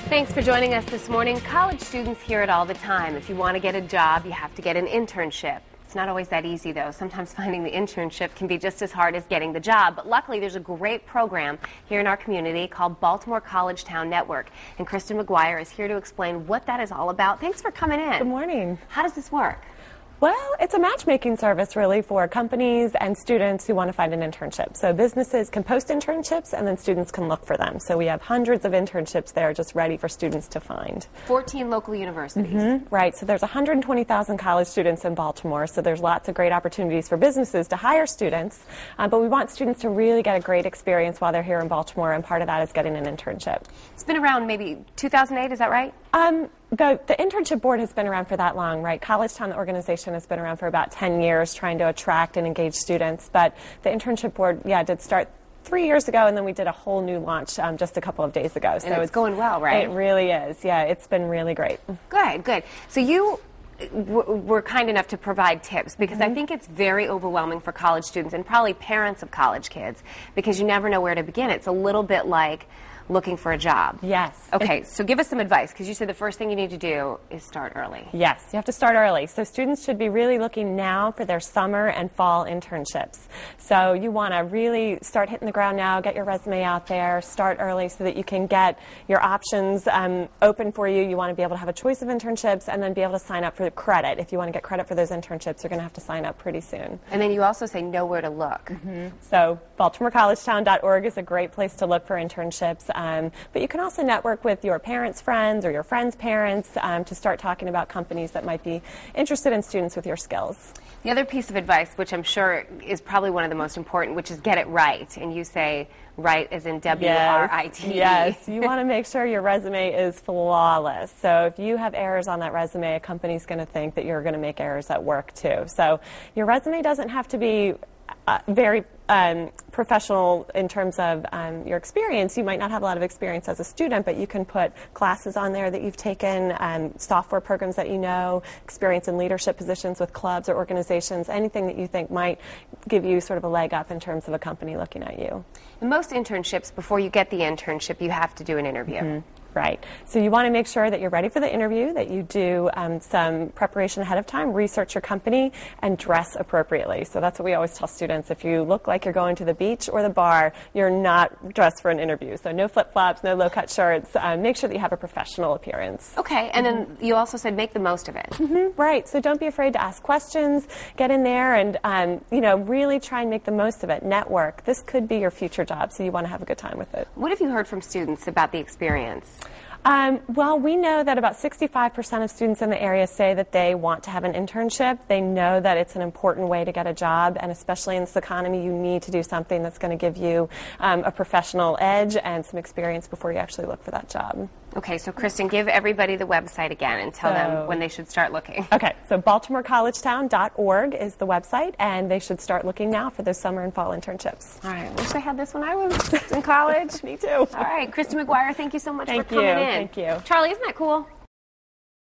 Thanks for joining us this morning. College students hear it all the time. If you want to get a job, you have to get an internship. It's not always that easy, though. Sometimes finding the internship can be just as hard as getting the job. But luckily, there's a great program here in our community called Baltimore College Town Network. And Kristen McGuire is here to explain what that is all about. Thanks for coming in. Good morning. How does this work? Well, it's a matchmaking service, really, for companies and students who want to find an internship. So businesses can post internships, and then students can look for them. So we have hundreds of internships there just ready for students to find. 14 local universities. Right. So there's 120,000 college students in Baltimore, so there's lots of great opportunities for businesses to hire students. But we want students to really get a great experience while they're here in Baltimore, and part of that is getting an internship. It's been around maybe 2008, is that right? The internship board has been around for that long, right? College Town, the organization, has been around for about 10 years trying to attract and engage students. But the internship board, did start 3 years ago, and then we did a whole new launch just a couple of days ago. So it's going well, right? It really is. Yeah, it's been really great. Good, good. So you were kind enough to provide tips because I think it's very overwhelming for college students and probably parents of college kids because you never know where to begin. It's a little bit like looking for a job. Yes. Okay, so give us some advice, because you said the first thing you need to do is start early. Yes, you have to start early. So students should be really looking now for their summer and fall internships. So you want to really start hitting the ground now, get your resume out there, start early so that you can get your options open for you. You want to be able to have a choice of internships and then be able to sign up for credit. If you want to get credit for those internships, you're going to have to sign up pretty soon. And then you also say know where to look. So BaltimoreCollegeTown.org is a great place to look for internships. But you can also network with your parents' friends or your friends' parents to start talking about companies that might be interested in students with your skills. The other piece of advice, which I'm sure is probably one of the most important, which is get it right. And you say right as in W-R-I-T-E. Yes, you want to make sure your resume is flawless. So if you have errors on that resume, a company's going to think that you're going to make errors at work too. So your resume doesn't have to be very professional in terms of your experience. You might not have a lot of experience as a student, but you can put classes on there that you've taken, software programs that you know, experience in leadership positions with clubs or organizations, anything that you think might give you sort of a leg up in terms of a company looking at you. In most internships, before you get the internship, you have to do an interview. Right. So you want to make sure that you're ready for the interview, that you do some preparation ahead of time, research your company, and dress appropriately. So that's what we always tell students. If you look like you're going to the beach or the bar, you're not dressed for an interview. So no flip-flops, no low-cut shirts. Make sure that you have a professional appearance. Okay. And then you also said make the most of it. Right. So don't be afraid to ask questions. Get in there and, really try and make the most of it. Network. This could be your future job, so you want to have a good time with it. What have you heard from students about the experience? Well, we know that about 65% of students in the area say that they want to have an internship. They know that it's an important way to get a job, and especially in this economy, you need to do something that's going to give you a professional edge and some experience before you actually look for that job. Okay, so Kristen, give everybody the website again and tell them when they should start looking. Okay, so BaltimoreCollegeTown.org is the website, and they should start looking now for those summer and fall internships. All right, I wish I had this when I was in college. Me too. All right, Kristen McGuire, thank you so much for coming in. Thank you. Charlie, isn't that cool?